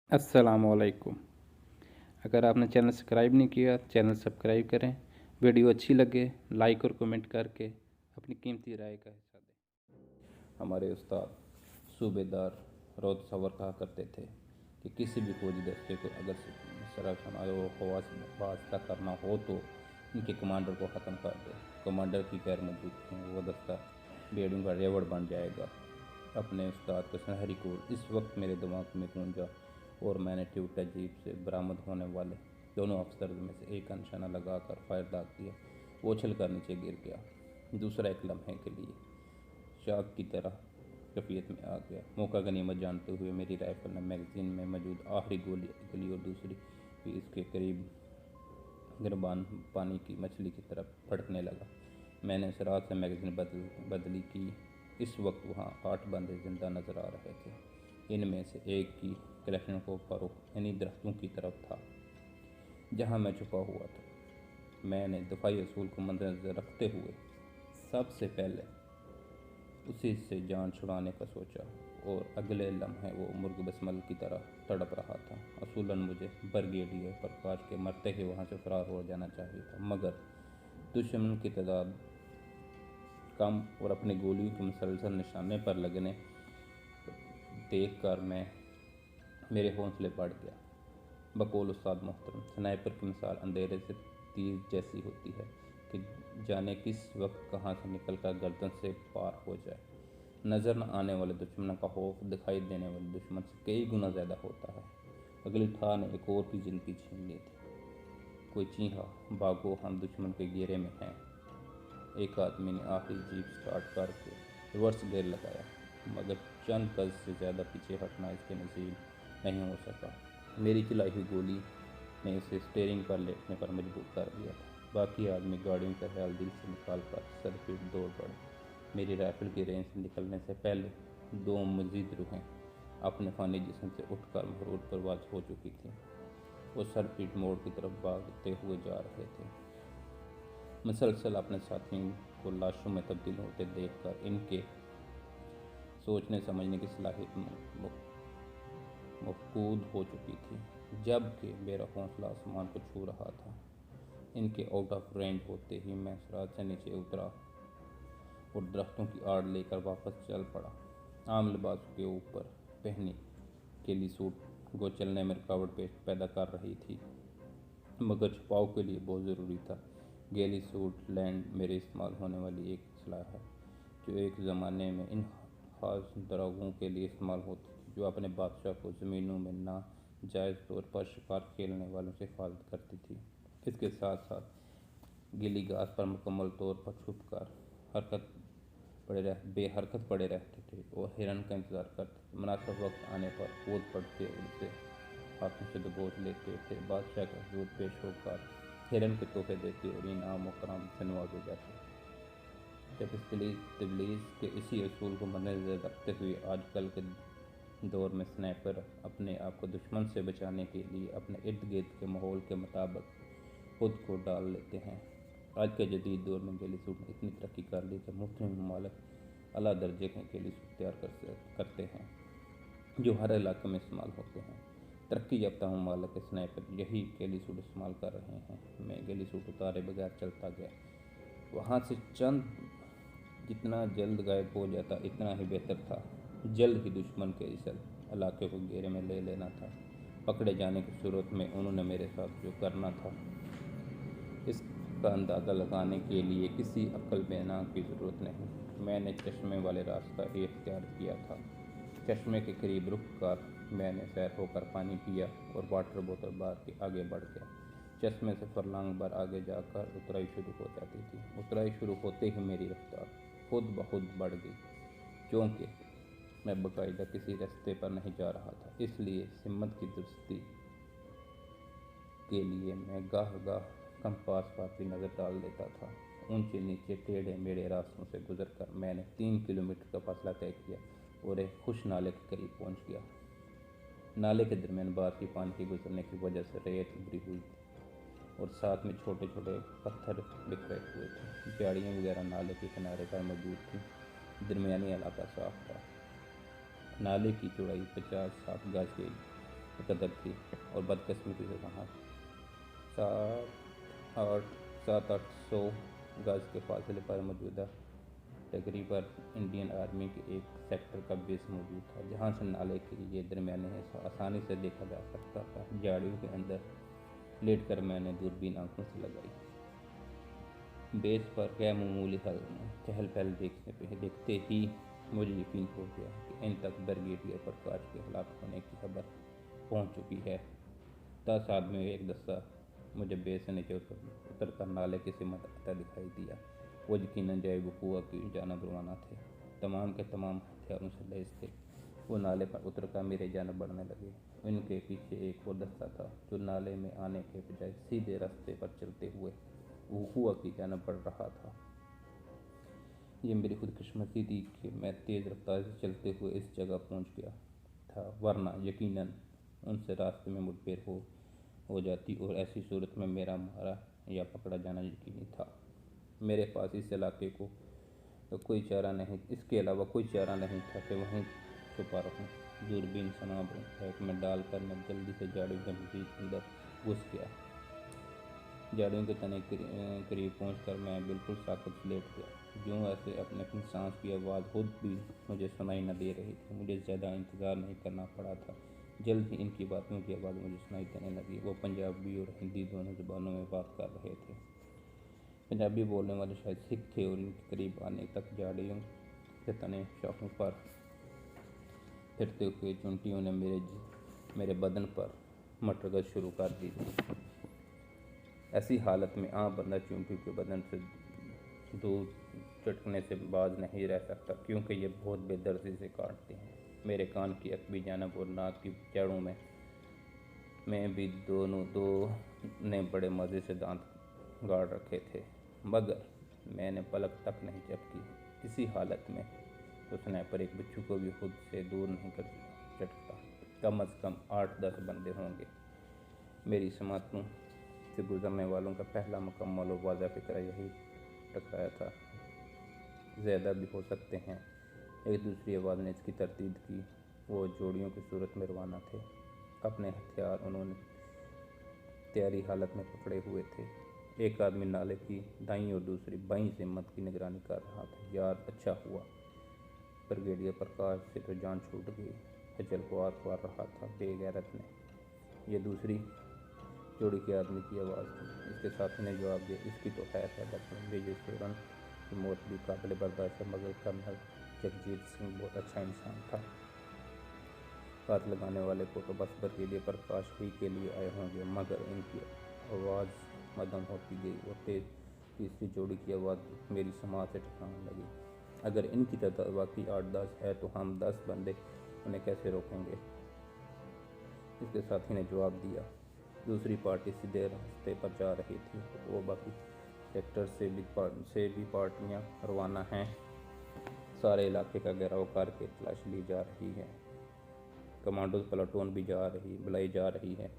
अस्सलामुअलैकुम। अगर आपने चैनल सब्सक्राइब नहीं किया चैनल सब्सक्राइब करें। वीडियो अच्छी लगे लाइक और कमेंट करके अपनी कीमती राय का हिस्सा दें। हमारे उस्ताद सूबेदार रोज़ सवर कहा करते थे कि किसी भी फौजी दस्ते को अगर वास्ता करना हो तो इनके कमांडर को ख़त्म कर दे। कमांडर की गैर मौजूद थी वो दस्ता बेड़ियों का रेवड़ बन जाएगा। अपने उस्ताद का सुनहरी कोल इस वक्त मेरे दिमाग में गूंजा और मैंने ट्यूटा जीप से बरामद होने वाले दोनों अफसर में से एक का निशाना लगाकर फायर दाग दिया। वो उछल कर नीचे गिर गया। दूसरा एक लम्हे के लिए शाख की तरह कफियत में आ गया। मौका गनीमत जानते हुए मेरी राइफल ने मैगजीन में मौजूद आखिरी गोली अगली और दूसरी भी इसके करीब गिरबान पानी की मछली की तरफ फड़कने लगा। मैंने इस रात से मैगजीन बदली की। इस वक्त वहाँ 8 बंदे जिंदा नजर आ रहे थे। इनमें से एक की कलेक्शन को फरोख इन्हीं दरख्तों की तरफ था जहाँ मैं छुपा हुआ था। मैंने दफाई असूल को मद्देनजर रखते हुए सबसे पहले उसी से जान छुड़ाने का सोचा और अगले लम्हे वो मुर्ग बसमल की तरह तड़प रहा था। असूलन मुझे ब्रिगेडियर प्रकाश के मरते ही वहाँ से फरार हो जाना चाहिए था, मगर दुश्मन की तादाद कम और अपनी गोलियों के मुसलसल निशाने पर लगने देख कर मेरे हौसले बढ़ गया। बकौल उस्ताद मोहतरम, स्नाइपर की मिसाल अंधेरे से तीर जैसी होती है कि जाने किस वक्त कहाँ से निकल कर गर्दन से पार हो जाए। नज़र न आने वाले दुश्मन का खौफ दिखाई देने वाले दुश्मन से कई गुना ज़्यादा होता है। अगली ठाह ने एक और की जिंदगी छीन ली थी। कोई चीहा, भागो हम दुश्मन के घेरे में हैं। एक आदमी ने आखिरी जीप स्टार्ट करके रिवर्स गियर लगाया, मगर चंद गज से ज़्यादा पीछे हटना इसके नसीब नहीं हो सका। मेरी चलाई हुई गोली ने इसे स्टीयरिंग पर लेटने पर मजबूर कर दिया था। बाकी आदमी गाड़ियों का ख्याल दिल से निकाल कर सरपीट दौड़ पड़े। मेरी राइफल की रेंज से निकलने से पहले 2 मजीद रूहें अपने फानी जिस्म से उठकर महरूर परवाज हो चुकी थी। वो सरपीट मोड़ की तरफ भागते हुए जा रहे थे। मुसलसल अपने साथियों को लाशों में तब्दील होते देखकर इनके सोचने समझने की सलाहियत मफकूद हो चुकी थी, जबकि मेरा हौसला आसमान को छू रहा था। इनके आउट ऑफ रेंज होते ही मैं सराज से नीचे उतरा और दरख्तों की आड़ लेकर वापस चल पड़ा। आम लिबास के ऊपर पहनी केली सूट गो चलने में रुकावट पैदा कर रही थी, मगर छुपाव के लिए बहुत ज़रूरी था। गेली सूट लैंड मेरे इस्तेमाल होने वाली एक सलाह है जो एक ज़माने में इन ख़ास दरागों के लिए इस्तेमाल होती थी, जो अपने बादशाह को ज़मीनों में नाजायज़ तौर पर शिकार खेलने वालों से हिफाजत करती थी। इसके साथ साथ गीली घास पर मुकम्मल तौर पर छुप कर बेहरकत पड़े रहते थे और हिरन का इंतज़ार करते थे। मुनासिब वक्त आने पर कूद पड़ते और उसे हाथों से दबोच लेते थे। बादशाह के हजूर पेश होकर हिरन के तोहफे देते और इनाम और कराम से नवाजे जाते। जब इस तबलीग के इसी असूल को मद्देनजर रखते हुए आजकल के दौर में स्नाइपर अपने आप को दुश्मन से बचाने के लिए अपने इर्द गिर्द के माहौल के मुताबिक खुद को डाल लेते हैं। आज के जदीद दौर में गेली सूट ने इतनी तरक्की कर ली कि मुख्तलिफ ममालिक अला दर्जे के गेली सूट तैयार करते हैं जो हर इलाके में इस्तेमाल होते हैं। तरक्की याफ्ता ममालिक के स्नाइपर यही गेली सूट इस्तेमाल कर रहे हैं। मैं गेली सूट उतारे बगैर चलता गया। वहाँ से चंद जितना जल्द गायब हो जाता इतना ही बेहतर था। जल्द ही दुश्मन के इस इलाके को घेरे में ले लेना था। पकड़े जाने की सूरत में उन्होंने मेरे साथ जो करना था इसका अंदाज़ा लगाने के लिए किसी अक्ल बेना की ज़रूरत नहीं। मैंने चश्मे वाले रास्ता ही इख्तियार किया था। चश्मे के करीब रुक कर मैंने सैर होकर पानी पिया और वाटर बोतल बार के आगे बढ़ गया। चश्मे से फरलांग भर आगे जाकर उतराई शुरू हो जाती थी। उतराई शुरू होते ही मेरी रफ्तार खुद ब खुद बढ़ गई, क्योंकि मैं बाकायदा किसी रास्ते पर नहीं जा रहा था। इसलिए हिम्मत की दुरुस्ती के लिए मैं गाह कंपास पर भी नज़र डाल देता था। ऊंचे नीचे टेढ़े मेढ़े रास्तों से गुजरकर मैंने 3 किलोमीटर का फासला तय किया और एक खुश नाले के करीब पहुंच गया। नाले के दरमियान बारिश की पानी के गुजरने की वजह से रेत उभरी हुई थी और साथ में छोटे छोटे पत्थर बिखरे हुए थे। झाड़ियाँ वगैरह नाले के किनारे पर मौजूद थी। दरमियानी इलाका साफ था। नाले की चौड़ाई 50-60 गज की कदर थी और बदकिस्मती से वहाँ 700-800 गज के फासले पर मौजूदा तकरीबन इंडियन आर्मी के एक सेक्टर का बेस मौजूद था, जहाँ से नाले के ये दरमियाने हिस्सा आसानी से देखा जा सकता था। झाड़ियों के अंदर लेटकर मैंने दूरबीन आंखों से लगाई। बेस पर गैर मामूली चहल पहल देखते ही मुझे यकीन हो गया कि इन तक ब्रिगेडियर प्रकाश के हलाक होने की खबर पहुंच चुकी है। 10 आदमियों एक दस्ता मुझे बेस से नीचे उतर कर नाले की सिमत आता दिखाई दिया। वो यकीनन जय वकूआ की जानब रवाना थे, तमाम के तमाम हथियारों से लैस थे। वो नाले पर उतर कर मेरे जानब बढ़ने लगे। उनके पीछे एक और दस्ता था जो नाले में आने के बजाय सीधे रास्ते पर चलते हुए वकूआ की जानब बढ़ रहा था। ये मेरी खुदकिस्मती थी कि मैं तेज़ रफ्तार से चलते हुए इस जगह पहुंच गया था, वरना यकीनन उनसे रास्ते में मुठभेड़ हो जाती और ऐसी सूरत में मेरा मारा या पकड़ा जाना यकीनी था। मेरे पास इस इलाके को तो कोई चारा नहीं, इसके अलावा कोई चारा नहीं था कि वहीं छुपा रहूं। दूरबीन सनाब बैग में डालकर मैं जल्दी से झाड़ियों के मज़ीद अंदर घुस गया। झाड़ियों के तने करीब पहुंचकर मैं बिल्कुल साकत लेट गया, यूँ ऐसे अपने सांस की आवाज़ खुद भी मुझे सुनाई न दे रही थी। मुझे ज़्यादा इंतज़ार नहीं करना पड़ा था, जल्द ही इनकी बातों की आवाज़ मुझे सुनाई देने लगी। वो पंजाबी और हिंदी दोनों ज़ुबानों में बात कर रहे थे। पंजाबी बोलने वाले शायद सिख थे और इनके करीब आने तक झाड़ियों के तने शाखों पर फिरते हुए चुंटियों ने मेरे बदन पर मटरगज शुरू कर दी थी। ऐसी हालत में आम बंदा चुंटियों के बदन से दूर चटकने से बाज नहीं रह सकता, क्योंकि ये बहुत बेदर्दी से काटते हैं। मेरे कान की अकबी जानब और नाक की जड़ों में भी दो ने बड़े मज़े से दांत गाड़ रखे थे, मगर मैंने पलक तक नहीं झपकी। इसी हालत में तो स्नैपर एक बिच्छू को भी खुद से दूर नहीं कर चटकता। कम अज़ कम 8-10 बंदे होंगे। मेरी समातों से गुजरने वालों का पहला मुकम्मल और वाज़ह फ़िक्र यही टकराया था। ज़्यादा भी हो सकते हैं। एक दूसरी आवाज़ ने इसकी तरदीद की। वो जोड़ियों की सूरत में रवाना थे। अपने हथियार उन्होंने तैयारी हालत में पकड़े हुए थे। एक आदमी नाले की दाईं और दूसरी बाईं सिमत की निगरानी कर रहा था। यार, अच्छा हुआ ब्रिगेडियर प्रकाश से तो जान छूट गई। अजल को आर पार रहा था बेगैरत ने। यह दूसरी जोड़ी के आदमी की आवाज़ थी। इसके साथी ने जवाब दिया, इसकी तो खैर है, बस ये सूरन की मौत भी काबिल बर्दाश्त है, मगर कर्नल जगजीत सिंह बहुत अच्छा इंसान था। हाथ लगाने वाले को तो बस ब्रिगेडियर प्रकाश ही के लिए आए होंगे। मगर इनकी आवाज़ मदम होती गई और तीसरी जोड़ी की आवाज़ मेरी समाज से टकराने लगी। अगर इनकी तादाद वाकई 8-10 है तो हम 10 बंदे उन्हें कैसे रोकेंगे? इसके साथी ने जवाब दिया, दूसरी पार्टी सीधे रास्ते पर जा रही थी। वो बाकी सेक्टर से भी पार्टियां रवाना हैं। सारे इलाके का घेराव करके तलाशी ली जा रही है। कमांडो प्लाटून भी बुलाई जा रही है।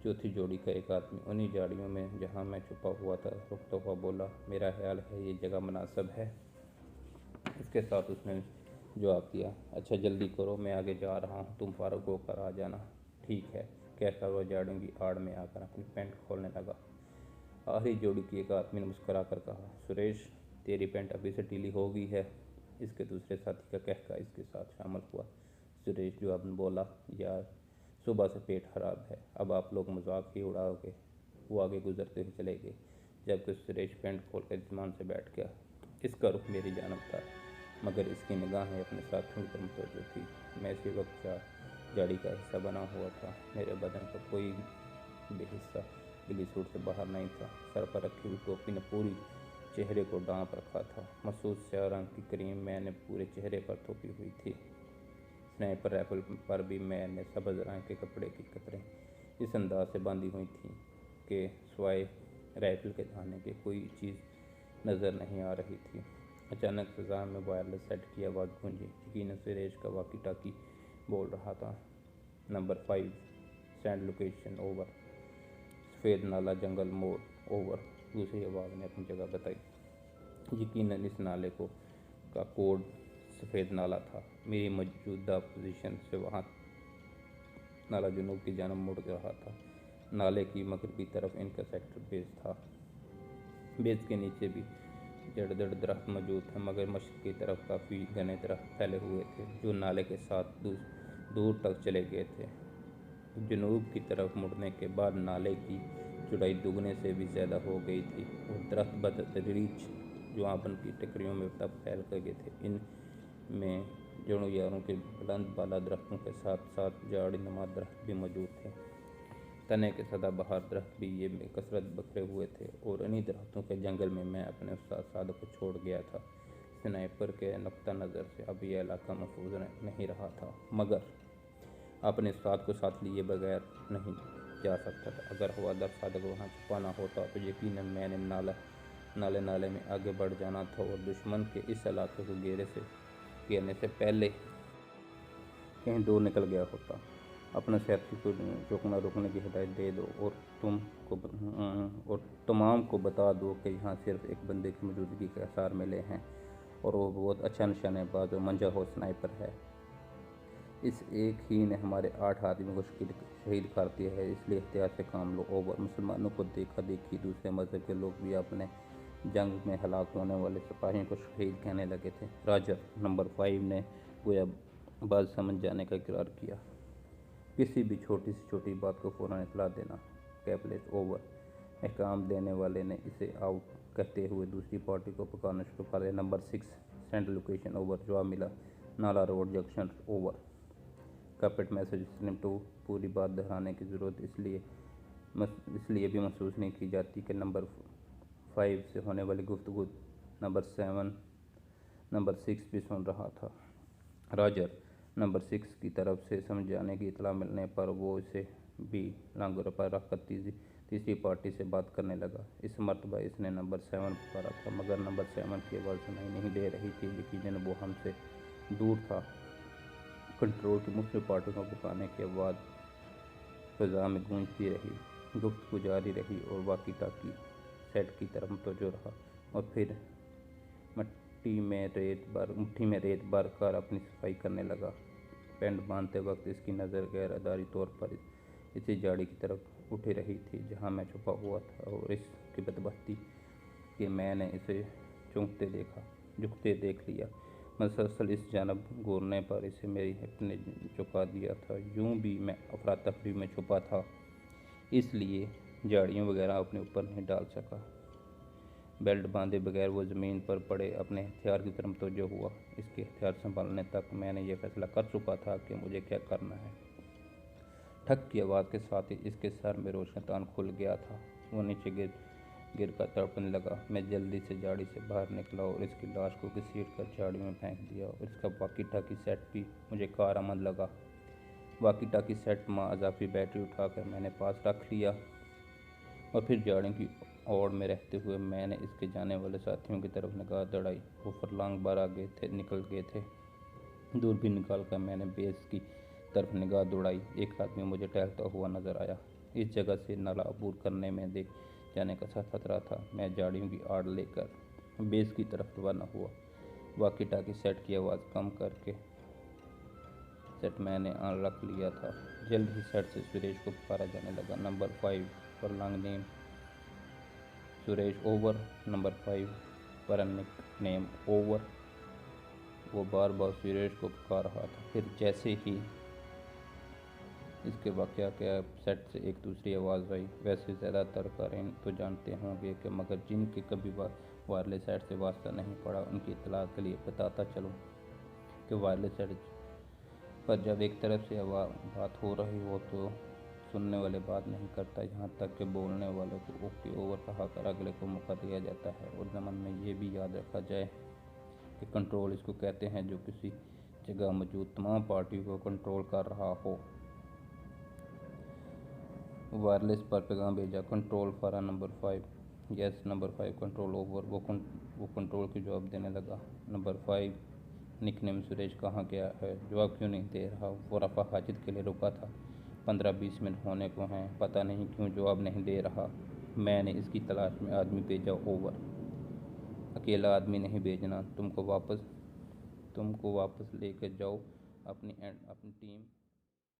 चौथी जोड़ी का एक आदमी उन्हीं झाड़ियों में जहां मैं छुपा हुआ था रुकता हुआ बोला, मेरा ख्याल है ये जगह मुनासिब है। इसके साथ उसने जवाब दिया, अच्छा जल्दी करो, मैं आगे जा रहा हूँ, तुम फारूक होकर आ जाना। ठीक है, कहकर वह झाड़ियों की आड़ में आकर अपनी पैंट खोलने लगा। आखिरी जोड़ी की एक आदमी ने मुस्कुरा कर कहा, सुरेश, तेरी पैंट अभी से ढीली हो गई है। इसके दूसरे साथी का कहका इसके साथ शामिल हुआ। सुरेश जवाब में बोला, यार सुबह से पेट खराब है, अब आप लोग मजाक ही उड़ाओगे। वो आगे गुजरते हुए चले गए, जबकि सुरेश पैंट खोल कर इत्मीनान से बैठ गया। इसका रुख मेरी जानब था, मगर इसकी निगाहें अपने साथियों पर मुतवज्जो थी। मैं इसी वक्त गाड़ी का हिस्सा बना हुआ था। मेरे बदन का कोई भी हिस्सा गिली सूट से बाहर नहीं था। सर पर रखी हुई टोपी ने पूरी चेहरे को ढांप रखा था। मखसूस स्याह रंग की क्रीम मैंने पूरे चेहरे पर थोपी हुई थी। स्नाइपर राइफल पर भी मैंने सब्ज़ रंग के कपड़े की कतरें इस अंदाज से बांधी हुई थी कि सिवाय राइफल के धाने के कोई चीज़ नज़र नहीं आ रही थी। अचानक फ़िज़ा में वायरलेस सेट की आवाज़ गूंजी। यकीनन सुरेश का वाकी टाकी बोल रहा था। नंबर 5 सेंड लोकेशन ओवर, सफ़ेद नाला जंगल मोड़ ओवर। दूसरी आवाज़ ने अपनी जगह बताई। यकीनन इस नाले का कोड सफ़ेद नाला था। मेरी मौजूदा पोजीशन से वहाँ नाला जुनूब की जानब मुड़ रहा था। नाले की मगरबी तरफ इनका सेक्टर बेस था। बेस के नीचे भी जड़जड़ दरख्त मौजूद थे, मगर मशरक़ की तरफ काफ़ी घने दरख्त फैले हुए थे जो नाले के साथ दूर तक चले गए थे। जुनूब की तरफ मुड़ने के बाद नाले की चौड़ाई दुगने से भी ज़्यादा हो गई थी और दरख्त बतदरीज जुआबन की टकरियों में तब फैल गए थे। इनमें जड़ों यारों के बुलंद बाला दरख्तों के साथ साथ झाड़ी नुमा दरख्त भी मौजूद थे। तने के सदाबहार दरख्त भी ये में कसरत बखरे हुए थे और इन्हीं दरख्तों के जंगल में मैं अपने उस्ताद सादक को छोड़ गया था। स्नाइपर के नुक्ता नज़र से अब यह इलाका महफूज नहीं रहा था, मगर अपने उस्ताद को साथ लिए बगैर नहीं जा सकता था। अगर हवादार सादक वहाँ छुपाना होता तो यकीनन मैंने नाले में आगे बढ़ जाना था और दुश्मन के इस इलाके को घेरने से पहले कहीं दूर निकल गया होता। अपने साथी को रुकना रुकने की हिदायत दे दो और तमाम को बता दो कि यहाँ सिर्फ एक बंदे की मौजूदगी के आसार मिले हैं और वो बहुत अच्छा निशानेबाज और मंजा हो स्नाइपर है। इस एक ही ने हमारे 8 आदमियों को शहीद कर दिया है, इसलिए एहतियात से काम लो। ओवर। मुसलमानों को देखा देखी दूसरे मज़हब के लोग भी अपने जंग में हलाक होने वाले सिपाहियों को शहीद कहने लगे थे। राजर। नंबर 5 ने गोया बात समझ जाने का इकरार किया। किसी भी छोटी से छोटी बात को फ़ौरन इतला देना। कैपलेट। ओवर। अहकाम देने वाले ने इसे आउट कहते हुए दूसरी पार्टी को पुकारना शुरू कर दिया। Number 6 send location. ओवर। जवाब मिला, नाला रोड जंक्शन। ओवर। कैपेट मैसेज स्लिम 2। पूरी बात दोहराने की ज़रूरत इसलिए भी महसूस नहीं की जाती कि नंबर 5 से होने वाली गुफ्तगू नंबर 6 भी सुन रहा था। राजर। नंबर 6 की तरफ से समझाने की इतला मिलने पर वो इसे भी लांगुर पर रख कर तीसरी पार्टी से बात करने लगा। इस मरतबा इसने नंबर 7 पुकारा था, मगर नंबर 7 की आवाज़ सुनाई नहीं दे रही थी। यकीनन वो हमसे दूर था। कंट्रोल की मुख्तलिफ पार्टियों को पुकारने के बाद फ़ज़ा में गूंजती रही। गुफ्तगू जारी रही और वाकी टाकी सेट की तरफ मुतवज्जो रहा और फिर मुट्ठी में रेत भर कर अपनी सफाई करने लगा। पेंट बांधते वक्त इसकी नज़र गैरअदारी तौर पर इसी झाड़ी की तरफ उठी रही थी जहाँ मैं छुपा हुआ था और इसकी बदबख्ती कि मैंने इसे झुकते देख लिया। मसलसल इस जानब घूरने पर इसे मेरी हिप ने झुका दिया था। यूं भी मैं अफरा तफरी में छुपा था, इसलिए झाड़ियों वगैरह अपने ऊपर नहीं डाल सका। बेल्ट बांधे बगैर वो ज़मीन पर पड़े अपने हथियार की तरफ तवज्जो हुआ। इसके हथियार संभालने तक मैंने यह फैसला कर चुका था कि मुझे क्या करना है। ठक की आवाज़ के साथ ही इसके सर में रोशनदान खुल गया था। वो नीचे गिर कर तड़पने लगा। मैं जल्दी से झाड़ी से बाहर निकला और इसकी लाश को घसीट कर झाड़ी में फेंक दिया और इसका वाकी टाकी सेट भी मुझे कारआमद लगा। वाकी टाकी सेट माँ अजाफी बैटरी उठाकर मैंने पास रख लिया और फिर झाड़ियों की ओर में रहते हुए मैंने इसके जाने वाले साथियों की तरफ निगाह दौड़ाई। वो फरलांग भर आगे निकल गए थे। दूरबीन निकाल कर मैंने बेस की तरफ निगाह दौड़ाई। एक आदमी मुझे टहलता हुआ नजर आया। इस जगह से नाला अबूर करने में देख जाने का सा खतरा था। मैं झाड़ियों की आड़ लेकर बेस की तरफ रवाना हुआ। वाकी टाकी सेट की आवाज़ कम करके सेट मैंने ऑन रख लिया था। जल्द ही सेट से सुरेश को पुकारा जाने लगा। Number 5 furlong name Suresh. Over. Number 5 पर नेम। ओवर। वो बार बार सुरेश को पुकार रहा था। फिर जैसे ही इसके वाक़या के सेट से एक दूसरी आवाज़ आई। वैसे ज़्यादातर कारीन तो जानते होंगे कि मगर जिनके कभी वायरलेस सेट से वास्ता नहीं पड़ा उनकी इत्तला के लिए बताता चलूँ कि वायरलेस सेट पर जब एक तरफ से बात हो रही हो तो सुनने वाले बात नहीं करता, यहाँ तक कि बोलने वाले को ओके ओवर कहा कर अगले को मौका दिया जाता है। और ज़माने में ये भी याद रखा जाए कि कंट्रोल इसको कहते हैं जो किसी जगह मौजूद तमाम पार्टियों को कंट्रोल कर रहा हो। वायरलेस पर पैगाम भेजा। Control for number 5। Yes number 5 control. Over. वो कंट्रोल की जवाब देने लगा। नंबर 5 निकनेम सुरेश कहाँ गया है? जवाब क्यों नहीं दे रहा? वो रफ़ा हाजिर के लिए रुका था। 15-20 मिनट होने को हैं, पता नहीं क्यों जवाब नहीं दे रहा। मैंने इसकी तलाश में आदमी भेजा। ओवर। अकेला आदमी नहीं भेजना, तुमको वापस लेकर जाओ अपनी टीम